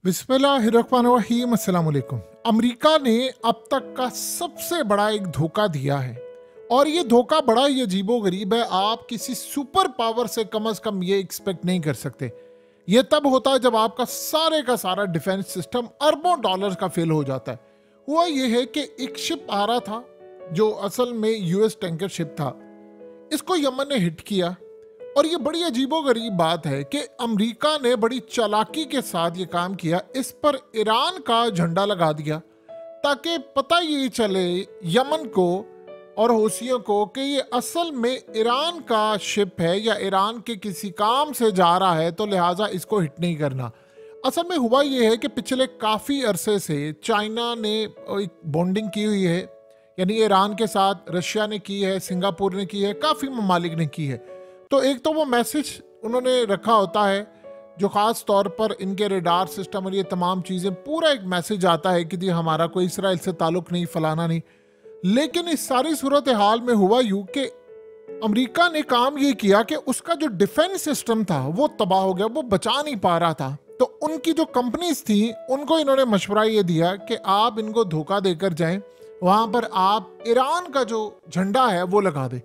बिस्मिल्लाहिर्रहमानिर्रहीम। अस्सलाम वालेकुम। अमेरिका ने अब तक का सबसे बड़ा एक धोखा दिया है और ये धोखा बड़ा ही अजीबोगरीब है। आप किसी सुपर पावर से कम ये एक्सपेक्ट नहीं कर सकते। ये तब होता है जब आपका सारे का सारा डिफेंस सिस्टम अरबों डॉलर्स का फेल हो जाता है। हुआ ये है कि एक शिप आ रहा था जो असल में यूएस टैंकर शिप था। इसको यमन ने हिट किया और ये बड़ी अजीबोगरीब बात है कि अमेरिका ने बड़ी चालाकी के साथ ये काम किया। इस पर ईरान का झंडा लगा दिया ताकि पता ये चले यमन को और हौसियों को कि ये असल में ईरान का शिप है या ईरान के किसी काम से जा रहा है, तो लिहाजा इसको हिट नहीं करना। असल में हुआ ये है कि पिछले काफ़ी अरसे से चाइना ने एक बॉन्डिंग की हुई है, यानी ईरान के साथ रशिया ने की है, सिंगापुर ने की है, काफ़ी ममालिक ने की है। तो एक तो वो मैसेज उन्होंने रखा होता है जो ख़ास तौर पर इनके रेडार सिस्टम और ये तमाम चीज़ें, पूरा एक मैसेज आता है कि जी हमारा कोई इसराइल से ताल्लुक़ नहीं, फलाना नहीं। लेकिन इस सारी सूरत हाल में हुआ यूं कि अमेरिका ने काम ये किया कि उसका जो डिफेंस सिस्टम था वो तबाह हो गया, वो बचा नहीं पा रहा था। तो उनकी जो कंपनीज थी उनको इन्होंने मशवरा ये दिया कि आप इनको धोखा देकर जाएं, वहाँ पर आप ईरान का जो झंडा है वो लगा दें।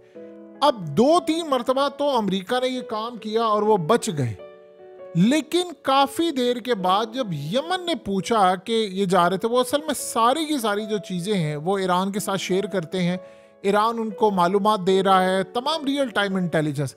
अब 2-3 मरतबा तो अमेरिका ने ये काम किया और वो बच गए। लेकिन काफ़ी देर के बाद जब यमन ने पूछा कि ये जा रहे थे, वो असल में सारी की सारी जो चीज़ें हैं वो ईरान के साथ शेयर करते हैं। ईरान उनको मालूमात दे रहा है, तमाम रियल टाइम इंटेलिजेंस।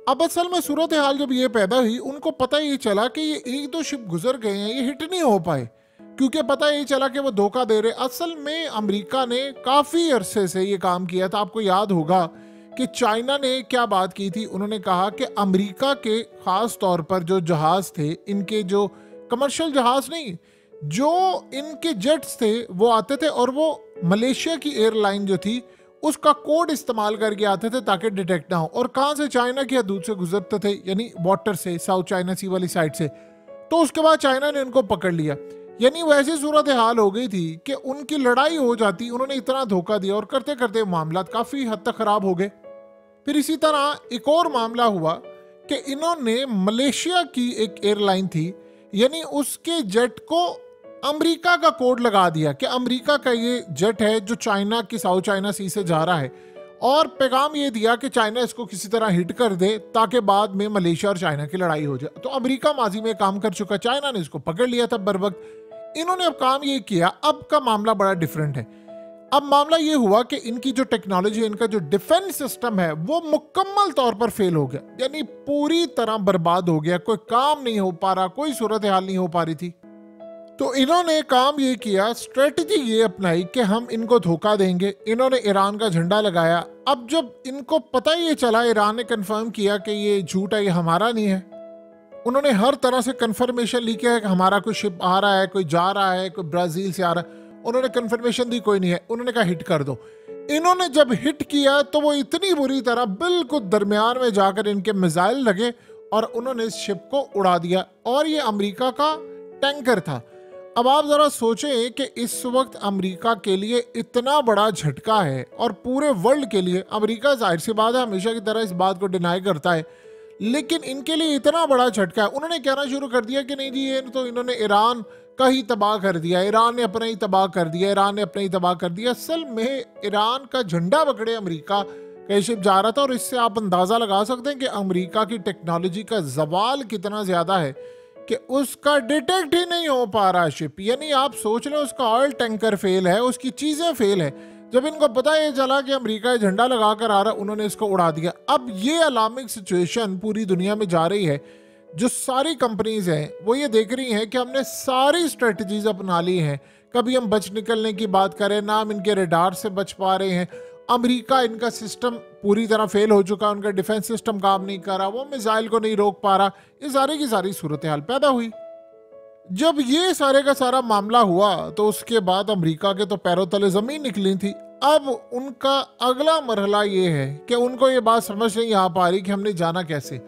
अब असल में सूरत हाल जब ये पैदा हुई, उनको पता ये चला कि ये 1-2 शिप गुजर गए हैं, ये हिट नहीं हो पाए, क्योंकि पता ये चला कि वो धोखा दे रहे। असल में अमेरिका ने काफ़ी अरसे से ये काम किया था। आपको याद होगा कि चाइना ने क्या बात की थी, उन्होंने कहा कि अमेरिका के ख़ास तौर पर जो जहाज़ थे, इनके जो कमर्शियल जहाज़ नहीं, जो इनके जेट्स थे वो आते थे और वो मलेशिया की एयरलाइन जो थी उसका कोड इस्तेमाल करके आते थे ताकि डिटेक्ट ना हो। और कहाँ से? चाइना की हदूद से गुजरते थे, यानी वाटर से, साउथ चाइना सी वाली साइड से। तो उसके बाद चाइना ने उनको पकड़ लिया। यानी वैसी सूरत हाल हो गई थी कि उनकी लड़ाई हो जाती। उन्होंने इतना धोखा दिया और करते करते मामला काफ़ी हद तक ख़राब हो गए। फिर इसी तरह एक और मामला हुआ कि इन्होंने मलेशिया की एक एयरलाइन थी, यानी उसके जेट को अमेरिका का कोड लगा दिया कि अमेरिका का ये जेट है जो चाइना की साउथ चाइना सी से जा रहा है, और पैगाम ये दिया कि चाइना इसको किसी तरह हिट कर दे ताकि बाद में मलेशिया और चाइना की लड़ाई हो जाए। तो अमेरिका माजी में काम कर चुका, चाइना ने इसको पकड़ लिया था बर वक्त। इन्होंने अब काम ये किया। अब का मामला बड़ा डिफरेंट है। अब मामला ये हुआ कि इनकी जो टेक्नोलॉजी, इनका जो डिफेंस सिस्टम है वो मुकम्मल तौर पर फेल हो गया, यानी पूरी तरह बर्बाद हो गया। कोई काम नहीं हो पा रहा, कोई सूरत हाल नहीं हो पा रही थी। तो इन्होंने काम ये किया, स्ट्रेटजी ये अपनाई कि हम इनको धोखा देंगे। इन्होंने ईरान का झंडा लगाया। अब जब इनको पता ये चला, ईरान ने कंफर्म किया कि ये झूठ है, ये हमारा नहीं है, उन्होंने हर तरह से कंफर्मेशन ली कि हमारा कोई शिप आ रहा है, कोई जा रहा है, कोई ब्राज़ील से आ रहा है, उन्होंने कंफर्मेशन दी, कोई नहीं है। उन्होंने कहा हिट कर दो। इन्होंने जब हिट किया तो वो इतनी बुरी तरह बिल्कुल दरमियान में जाकर इनके मिसाइल लगे और उन्होंने इस शिप को उड़ा दिया। और ये अमेरिका का टैंकर था। अब आप ज़रा सोचें कि इस वक्त अमेरिका के लिए इतना बड़ा झटका है और पूरे वर्ल्ड के लिए। अमेरिका जाहिर सी बात है हमेशा की तरह इस बात को डिनाई करता है, लेकिन इनके लिए इतना बड़ा झटका है। उन्होंने कहना शुरू कर दिया कि नहीं जी, ये तो इन्होंने ईरान का ही तबाह कर दिया, ईरान ने अपना ही तबाह कर दिया, ईरान ने अपना ही तबाह कर दिया। असल में ईरान का झंडा पकड़े अमेरिका का शिप जा रहा था, और इससे आप अंदाज़ा लगा सकते हैं कि अमेरिका की टेक्नोलॉजी का जवाल कितना ज़्यादा है कि उसका डिटेक्ट ही नहीं हो पा रहा शिप। यानी आप सोच लें, उसका ऑयल टैंकर फेल है, उसकी चीज़ें फेल है। जब इनको पता ये चला कि अमेरिका झंडा लगा कर आ रहा, उन्होंने इसको उड़ा दिया। अब ये अलार्मिंग सिचुएशन पूरी दुनिया में जा रही है। जो सारी कंपनीज हैं वो ये देख रही हैं कि हमने सारी स्ट्रेटजीज अपना ली हैं। कभी हम बच निकलने की बात करें ना, हम इनके रेडार से बच पा रहे हैं। अमेरिका, इनका सिस्टम पूरी तरह फेल हो चुका, उनका डिफेंस सिस्टम काम नहीं कर रहा, वो मिसाइल को नहीं रोक पा रहा। ये सारी की सारी सूरत हाल पैदा हुई। जब ये सारे का सारा मामला हुआ तो उसके बाद अमेरिका के तो पैरों तले ज़मीन निकली थी। अब उनका अगला मरहला ये है कि उनको ये बात समझ नहीं आ पा रही कि हमने जाना कैसे।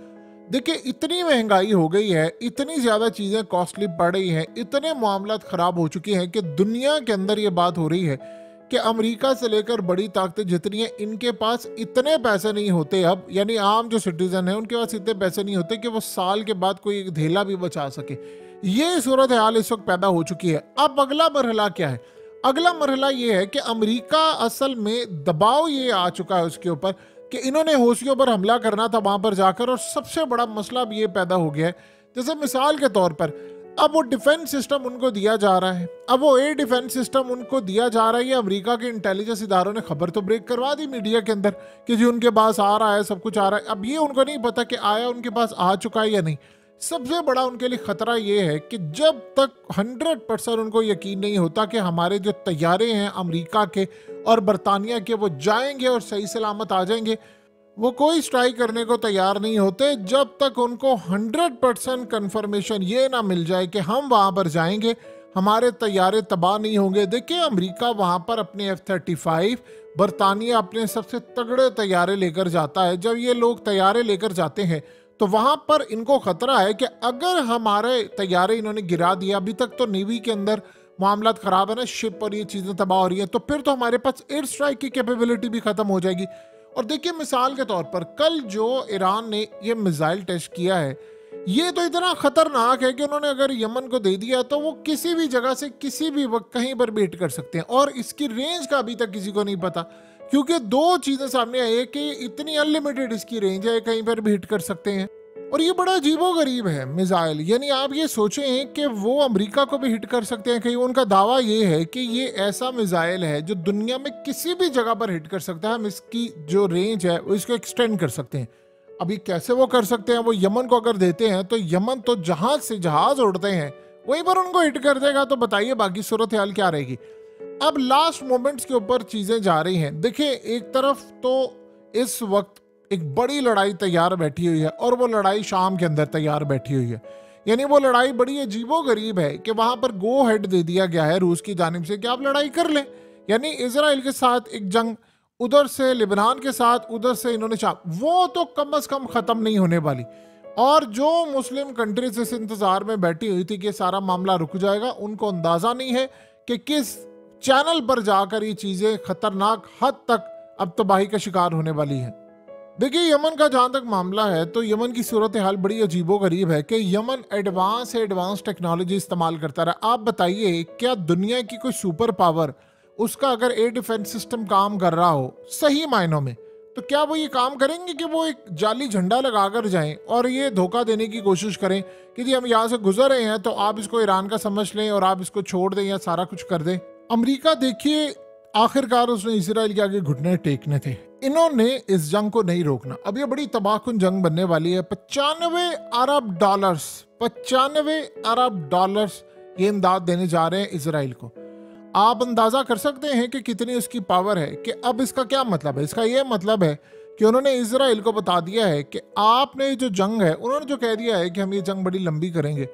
देखिए, इतनी महंगाई हो गई है, इतनी ज़्यादा चीज़ें कॉस्टली पड़ रही हैं, इतने मामलात ख़राब हो चुके हैं कि दुनिया के अंदर ये बात हो रही है कि अमेरिका से लेकर बड़ी ताकतें जितनी हैं, इनके पास इतने पैसे नहीं होते अब, यानी आम जो सिटीज़न है उनके पास इतने पैसे नहीं होते कि वो साल के बाद कोई एक धेला भी बचा सके। ये सूरत हाल इस वक्त पैदा हो चुकी है। अब अगला मरहला क्या है? अगला मरहला ये है कि अमेरिका असल में दबाव ये आ चुका है उसके ऊपर कि इन्होंने हौसियों पर हमला करना था वहां पर जाकर, और सबसे बड़ा मसला अब ये पैदा हो गया है, जैसे मिसाल के तौर पर अब वो डिफेंस सिस्टम उनको दिया जा रहा है, अब वो एयर डिफेंस सिस्टम उनको दिया जा रहा है। ये अमेरिका के इंटेलिजेंस इदारों ने खबर तो ब्रेक करवा दी मीडिया के अंदर कि जी उनके पास आ रहा है, सब कुछ आ रहा है। अब ये उनको नहीं पता कि आया उनके पास आ चुका है या नहीं। सबसे बड़ा उनके लिए खतरा ये है कि जब तक 100% उनको यकीन नहीं होता कि हमारे जो तैयारे हैं अमेरिका के और बरतानिया के वो जाएंगे और सही सलामत आ जाएंगे, वो कोई स्ट्राइक करने को तैयार नहीं होते जब तक उनको 100% कंफर्मेशन ये ना मिल जाए कि हम वहां पर जाएंगे, हमारे तैयारे तबाह नहीं होंगे। देखिए अमेरिका वहां पर अपने F-35, बरतानिया अपने सबसे तगड़े तैयारे लेकर जाता है। जब ये लोग तैयारे लेकर जाते हैं तो वहां पर इनको खतरा है कि अगर हमारे तैयारे इन्होंने गिरा दिया, अभी तक तो नेवी के अंदर मामला खराब है ना, शिप और ये चीजें तबाह हो रही है, तो फिर तो हमारे पास एयर स्ट्राइक की कैपेबिलिटी भी खत्म हो जाएगी। और देखिए मिसाल के तौर पर कल जो ईरान ने ये मिसाइल टेस्ट किया है, ये तो इतना खतरनाक है कि उन्होंने अगर यमन को दे दिया तो वो किसी भी जगह से किसी भी वक्त कहीं पर भी हिट कर सकते हैं, और इसकी रेंज का अभी तक किसी को नहीं पता, क्योंकि दो चीजें सामने आई है कि इतनी अनलिमिटेड इसकी रेंज है, कहीं पर भी हिट कर सकते हैं। और ये बड़ा अजीबोगरीब है मिसाइल, यानी आप ये सोचें कि वो अमेरिका को भी हिट कर सकते हैं। कहीं उनका दावा ये है कि ये ऐसा मिसाइल है जो दुनिया में किसी भी जगह पर हिट कर सकता है, हम इसकी जो रेंज है उसको एक्सटेंड कर सकते हैं। अभी कैसे वो कर सकते हैं? वो यमन को अगर देते हैं तो यमन तो जहाज से जहाज उड़ते हैं, वहीं पर उनको हिट कर देगा। तो बताइए बाकी सूरत हाल क्या रहेगी? अब लास्ट मोमेंट्स के ऊपर चीजें जा रही हैं। देखिए एक तरफ तो इस वक्त एक बड़ी लड़ाई तैयार बैठी हुई है, और वो लड़ाई शाम के अंदर तैयार बैठी हुई है। यानी वो लड़ाई बड़ी अजीबोगरीब है कि वहां पर गो हेड दे दिया गया है रूस की जानिब से कि आप लड़ाई कर लें। यानी इजराइल के साथ एक जंग, उधर से लिबनान के साथ, उधर से इन्होंने वो तो कम से कम खत्म नहीं होने वाली। और जो मुस्लिम कंट्रीज इस इंतजार में बैठी हुई थी कि सारा मामला रुक जाएगा, उनको अंदाजा नहीं है कि किस चैनल पर जाकर ये चीजें खतरनाक हद तक अब तबाही का शिकार होने वाली है। देखिए यमन का जहां तक मामला है तो यमन की सूरत हाल बड़ी अजीबोगरीब है कि यमन एडवांस से एडवांस टेक्नोलॉजी इस्तेमाल करता रहा। आप बताइए क्या दुनिया की कोई सुपर पावर, उसका अगर एयर डिफेंस सिस्टम काम कर रहा हो सही मायनों में, तो क्या वो ये काम करेंगे कि वो एक जाली झंडा लगाकर जाएं और ये धोखा देने की कोशिश करें कि जी हम यहाँ से गुजर रहे हैं तो आप इसको ईरान का समझ लें और आप इसको छोड़ दें या सारा कुछ कर दें? अमेरिका देखिए आखिरकार उसने इजराइल के आगे घुटने टेकने थे, इन्होंने इस जंग को नहीं रोकना। अब ये बड़ी तबाहकुन जंग बनने वाली है। 95 अरब डॉलर्स ये इमदाद देने जा रहे हैं इजराइल को। आप अंदाजा कर सकते हैं कि कितनी उसकी पावर है। कि अब इसका क्या मतलब है? इसका ये मतलब है कि उन्होंने इजराइल को बता दिया है कि आपने जो जंग है, उन्होंने जो कह दिया है कि हम ये जंग बड़ी लंबी करेंगे,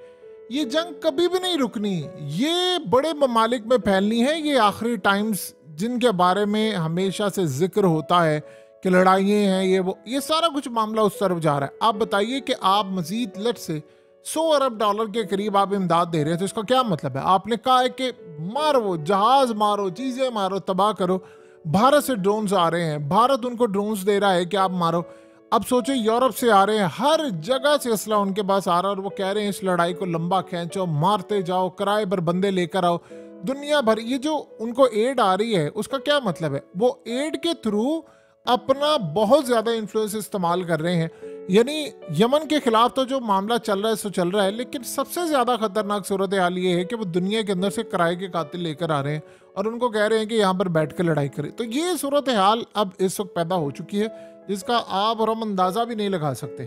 ये जंग कभी भी नहीं रुकनी, ये बड़े ममालिक में फैलनी है। ये आखिरी टाइम्स जिनके बारे में हमेशा से जिक्र होता है कि लड़ाइयाँ हैं, ये सारा कुछ मामला उस तरफ जा रहा है। आप बताइए कि आप मजीद लट से 100 अरब डॉलर के करीब आप इमदाद दे रहे हैं, तो इसका क्या मतलब है? आपने कहा है कि मारो, जहाज मारो, चीजें मारो, तबाह करो। भारत से ड्रोन्स आ रहे हैं, भारत उनको ड्रोन्स दे रहा है कि आप मारो। अब सोचो यूरोप से आ रहे हैं, हर जगह से असला उनके पास आ रहा है और वो कह रहे हैं इस लड़ाई को लंबा खींचो, मारते जाओ, किराए पर बंदे लेकर आओ, दुनिया भर। ये जो उनको एड आ रही है उसका क्या मतलब है? वो एड के थ्रू अपना बहुत ज्यादा इन्फ्लुएंस इस्तेमाल कर रहे हैं। यानी यमन के खिलाफ तो जो मामला चल रहा है सो चल रहा है, लेकिन सबसे ज्यादा खतरनाक सूरत हाल ये है कि वो दुनिया के अंदर से किराए के कातिल लेकर आ रहे हैं और उनको कह रहे हैं कि यहाँ पर बैठ कर लड़ाई करें। तो ये सूरत हाल अब इस वक्त पैदा हो चुकी है जिसका आप और हम अंदाजा भी नहीं लगा सकते।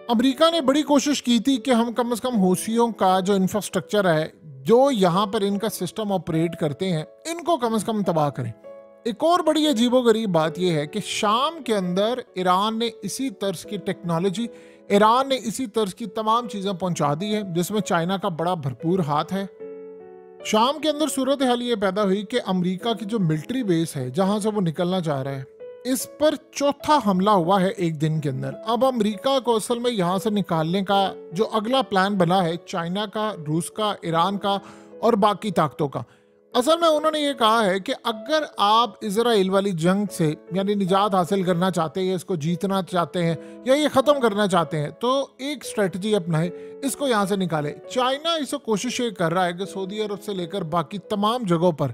अमेरिका ने बड़ी कोशिश की थी कि हम कम से कम हूसियों का जो इंफ्रास्ट्रक्चर है, जो यहाँ पर इनका सिस्टम ऑपरेट करते हैं, इनको कम से कम तबाह करें। एक और बड़ी अजीबोगरीब बात यह है कि शाम के अंदर ईरान ने इसी तर्ज की टेक्नोलॉजी, ईरान ने इसी तर्ज की तमाम चीजें पहुंचा दी है जिसमें चाइना का बड़ा भरपूर हाथ है। शाम के अंदर सूरत हाल ये पैदा हुई कि अमेरिका की जो मिलिट्री बेस है जहां से वो निकलना चाह रहा है, इस पर चौथा हमला हुआ है एक दिन के अंदर। अब अमेरिका को असल में यहां से निकालने का जो अगला प्लान बना है चाइना का, रूस का, ईरान का और बाकी ताकतों का। असल में उन्होंने ये कहा है कि अगर आप इजराइल वाली जंग से यानी निजात हासिल करना चाहते हैं, इसको जीतना चाहते हैं या ये ख़त्म करना चाहते हैं, तो एक स्ट्रेटजी अपनाएं, इसको यहाँ से निकालें। चाइना इसे कोशिश ये कर रहा है कि सऊदी अरब से लेकर बाकी तमाम जगहों पर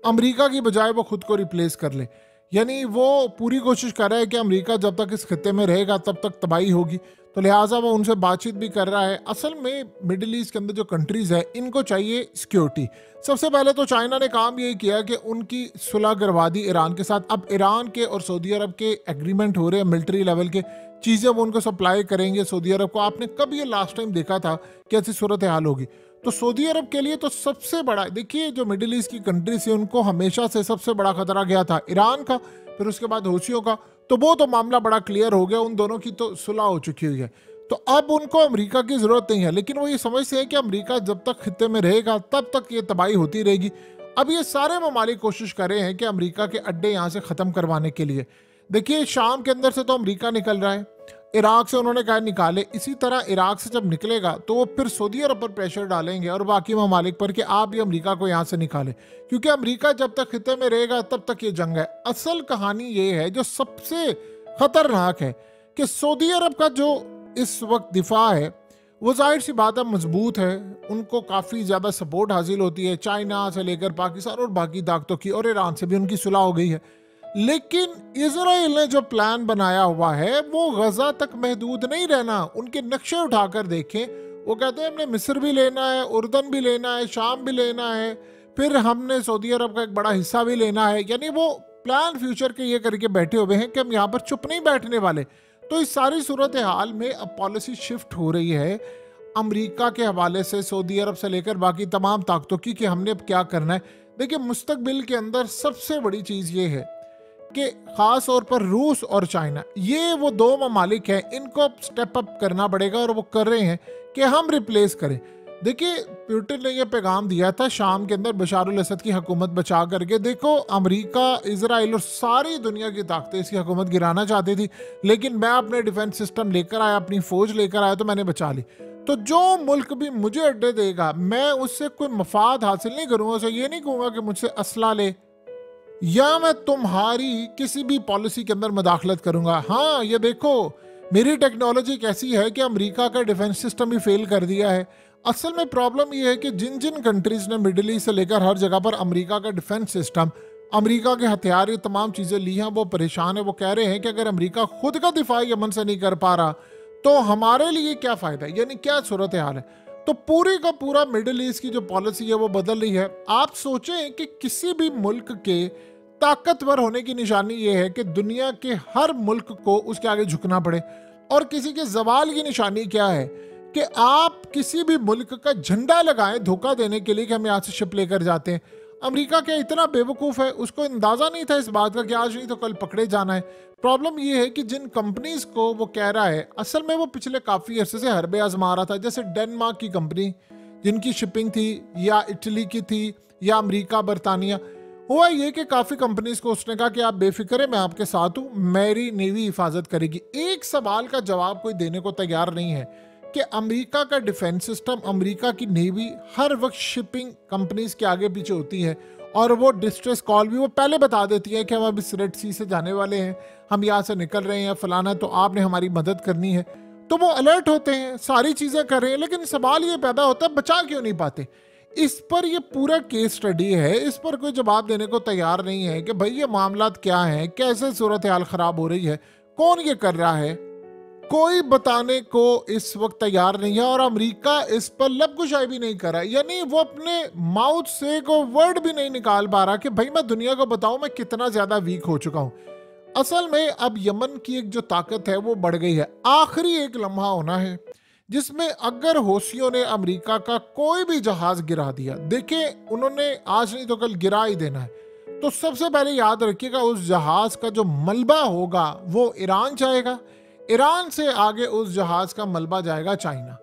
अमेरिका की बजाय वो खुद को रिप्लेस कर ले। यानी वो पूरी कोशिश कर रहा है कि अमेरिका जब तक इस खत्ते में रहेगा तब तक तबाही होगी, तो लिहाजा वो उनसे बातचीत भी कर रहा है। असल में मिडिल ईस्ट के अंदर जो कंट्रीज़ है इनको चाहिए सिक्योरिटी। सबसे पहले तो चाइना ने काम यही किया कि उनकी सुलह करवा दी ईरान के साथ। अब ईरान के और सऊदी अरब के एग्रीमेंट हो रहे हैं मिलिट्री लेवल के, चीज़ें वो उनको सप्लाई करेंगे सऊदी अरब को। आपने कब ये लास्ट टाइम देखा था कि ऐसी सूरत हाल होगी? तो सऊदी अरब के लिए तो सबसे बड़ा, देखिए जो मिडिल ईस्ट की कंट्रीज है उनको हमेशा से सबसे बड़ा खतरा गया था ईरान का, फिर उसके बाद हूथियों का। तो वो तो मामला बड़ा क्लियर हो गया, उन दोनों की तो सुलह हो चुकी हुई है। तो अब उनको अमेरिका की जरूरत नहीं है, लेकिन वो ये समझते हैं कि अमेरिका जब तक खित्ते में रहेगा तब तक ये तबाही होती रहेगी। अब ये सारे ममालिक कोशिश कर रहे हैं कि अमेरिका के अड्डे यहाँ से ख़त्म करवाने के लिए। देखिए शाम के अंदर से तो अमेरिका निकल रहा है, इराक से उन्होंने कहा निकाले, इसी तरह इराक से जब निकलेगा तो वो फिर सऊदी अरब पर प्रेशर डालेंगे और बाकी ममालिक पर कि आप भी अमेरिका को यहाँ से निकालें, क्योंकि अमेरिका जब तक खित्ते में रहेगा तब तक ये जंग है। असल कहानी ये है जो सबसे खतरनाक है कि सऊदी अरब का जो इस वक्त दिफा है वो जाहिर सी बात है मजबूत है, उनको काफ़ी ज़्यादा सपोर्ट हासिल होती है चाइना से लेकर पाकिस्तान और बाकी ताकतों की, और ईरान से भी उनकी सुलह हो गई है। लेकिन इजराइल ने जो प्लान बनाया हुआ है वो गजा तक महदूद नहीं रहना। उनके नक्शे उठाकर देखें, वो कहते हैं हमने मिस्र भी लेना है, उर्दन भी लेना है, शाम भी लेना है, फिर हमने सऊदी अरब का एक बड़ा हिस्सा भी लेना है। यानी वो प्लान फ्यूचर के ये करके बैठे हुए हैं कि हम यहाँ पर चुप नहीं बैठने वाले। तो इस सारी सूरत हाल में अब पॉलिसी शिफ्ट हो रही है अमेरिका के हवाले से सऊदी अरब से लेकर बाकी तमाम ताकतों की कि हमने अब क्या करना है। देखिए मुस्तकबिल के अंदर सबसे बड़ी चीज़ ये है कि ख़ास तौर पर रूस और चाइना, ये वो दो ममालिक हैं, इनको स्टेप अप करना पड़ेगा और वो कर रहे हैं कि हम रिप्लेस करें। देखिए पुतिन ने यह पैगाम दिया था शाम के अंदर बशारुल असद की हुकूमत बचा करके, देखो अमेरिका, इजराइल और सारी दुनिया की ताकतें इसकी हुकूमत गिराना चाहती थी, लेकिन मैं अपने डिफेंस सिस्टम लेकर आया, अपनी फौज लेकर आया तो मैंने बचा ली। तो जो मुल्क भी मुझे अड्डे देगा मैं उससे कोई मफाद हासिल नहीं करूँगा, उसे ये नहीं कहूँगा कि मुझसे असला ले या मैं तुम्हारी किसी भी पॉलिसी के अंदर मदाखलत करूँगा। हाँ ये देखो मेरी टेक्नोलॉजी कैसी है कि अमेरिका का डिफेंस सिस्टम भी फेल कर दिया है। असल में प्रॉब्लम ये है कि जिन जिन कंट्रीज ने मिडिल ईस्ट से लेकर हर जगह पर अमेरिका का डिफेंस सिस्टम, अमेरिका के हथियार, ये तमाम चीज़ें ली हैं, वो परेशान है। वो कह रहे हैं कि अगर अमेरिका खुद का दिफा यमन से नहीं कर पा रहा तो हमारे लिए क्या फ़ायदा, यानी क्या सूरत हाल है। तो पूरी का पूरा मिडिल ईस्ट की जो पॉलिसी है वो बदल रही है। आप सोचें कि किसी भी मुल्क के ताकतवर होने की निशानी ये है कि दुनिया के हर मुल्क को उसके आगे झुकना पड़े, और किसी के जवाल की निशानी क्या है कि आप किसी भी मुल्क का झंडा लगाएं धोखा देने के लिए कि हम यहाँ से शिप लेकर जाते हैं। अमेरिका क्या इतना बेवकूफ़ है, उसको अंदाज़ा नहीं था इस बात का कि आज नहीं तो कल पकड़े जाना है। प्रॉब्लम ये है कि जिन कंपनीज को वो कह रहा है, असल में वो पिछले काफ़ी अरसे से हरबे आजमा रहा था। जैसे डेनमार्क की कंपनी जिनकी शिपिंग थी, या इटली की थी, या अमेरिका, बरतानिया, हुआ ये कि काफ़ी कंपनीज को उसने कहा कि आप बेफिक्र है, मैं आपके साथ हूँ, मेरी नेवी हिफाजत करेगी। एक सवाल का जवाब कोई देने को तैयार नहीं है कि अमेरिका का डिफेंस सिस्टम, अमेरिका की नेवी हर वक्त शिपिंग कंपनीज के आगे पीछे होती है, और वो डिस्ट्रेस कॉल भी वो पहले बता देती है कि हम अब इस रेड सी से जाने वाले हैं, हम यहाँ से निकल रहे हैं, फलाना, तो आपने हमारी मदद करनी है। तो वो अलर्ट होते हैं, सारी चीज़ें कर रहे हैं, लेकिन सवाल ये पैदा होता है बचा क्यों नहीं पाते। इस पर ये पूरा केस स्टडी है, इस पर कोई जवाब देने को तैयार नहीं है कि भाई ये मामलात क्या हैं, कैसे सूरत हाल ख़राब हो रही है, कौन ये कर रहा है, कोई बताने को इस वक्त तैयार नहीं है। और अमेरिका इस पर लबकुशाई भी नहीं कर रहा, यानी वो अपने माउथ से को वर्ड भी नहीं निकाल पा रहा कि भाई मैं दुनिया को बताऊं मैं कितना ज़्यादा वीक हो चुका हूं। असल में अब यमन की एक जो ताकत है वो बढ़ गई है। आखिरी एक लम्हा होना है जिसमें अगर हौसियों ने अमेरिका का कोई भी जहाज गिरा दिया, देखें उन्होंने आज नहीं तो कल गिरा ही देना है, तो सबसे पहले याद रखिएगा उस जहाज का जो मलबा होगा वो ईरान जाएगा, ईरान से आगे उस जहाज का मलबा जाएगा चाइना।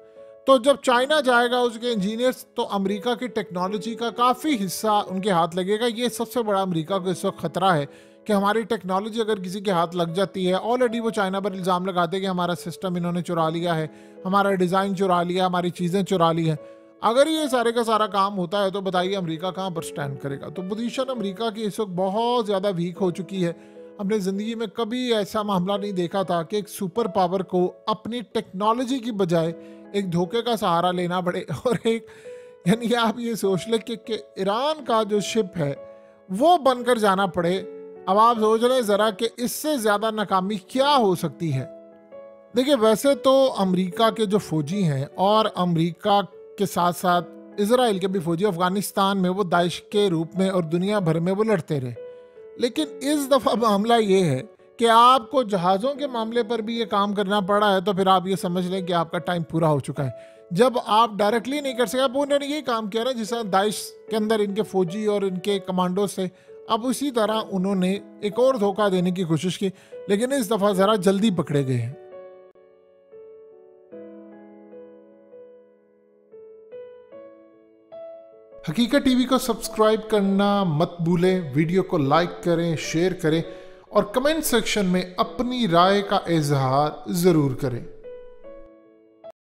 तो जब चाइना जाएगा उसके इंजीनियर्स, तो अमेरिका की टेक्नोलॉजी का काफ़ी हिस्सा उनके हाथ लगेगा। ये सबसे बड़ा अमेरिका को इस वक्त खतरा है कि हमारी टेक्नोलॉजी अगर किसी के हाथ लग जाती है। ऑलरेडी वो चाइना पर इल्ज़ाम लगाते हैं कि हमारा सिस्टम इन्होंने चुरा लिया है, हमारा डिज़ाइन चुरा लिया, हमारी चीज़ें चुरा ली हैं। अगर ये सारे का सारा काम होता है तो बताइए अमेरिका कहाँ पर स्टैंड करेगा। तो पोजीशन अमेरिका की इस वक्त बहुत ज़्यादा वीक हो चुकी है। हमने ज़िंदगी में कभी ऐसा मामला नहीं देखा था कि एक सुपर पावर को अपनी टेक्नोलॉजी की बजाय एक धोखे का सहारा लेना पड़े। और एक यानी आप ये सोच लें कि ईरान का जो शिप है वो बनकर जाना पड़े। अब आप सोच लें ज़रा कि इससे ज़्यादा नाकामी क्या हो सकती है। देखिए, वैसे तो अमेरिका के जो फौजी हैं और अमेरिका के साथ साथ इजराइल के भी फौजी अफगानिस्तान में वो दाइश के रूप में और दुनिया भर में वो लड़ते रहे, लेकिन इस दफ़ा मामला ये है कि आपको जहाज़ों के मामले पर भी ये काम करना पड़ा है। तो फिर आप ये समझ लें कि आपका टाइम पूरा हो चुका है। जब आप डायरेक्टली नहीं कर सके, अब उन्होंने ये काम किया ना जिस दाइश के अंदर इनके फौजी और इनके कमांडो से, अब उसी तरह उन्होंने एक और धोखा देने की कोशिश की, लेकिन इस दफ़ा ज़रा जल्दी पकड़े गए हैं। हकीकत टीवी को सब्सक्राइब करना मत भूलें, वीडियो को लाइक करें, शेयर करें और कमेंट सेक्शन में अपनी राय का इजहार ज़रूर करें।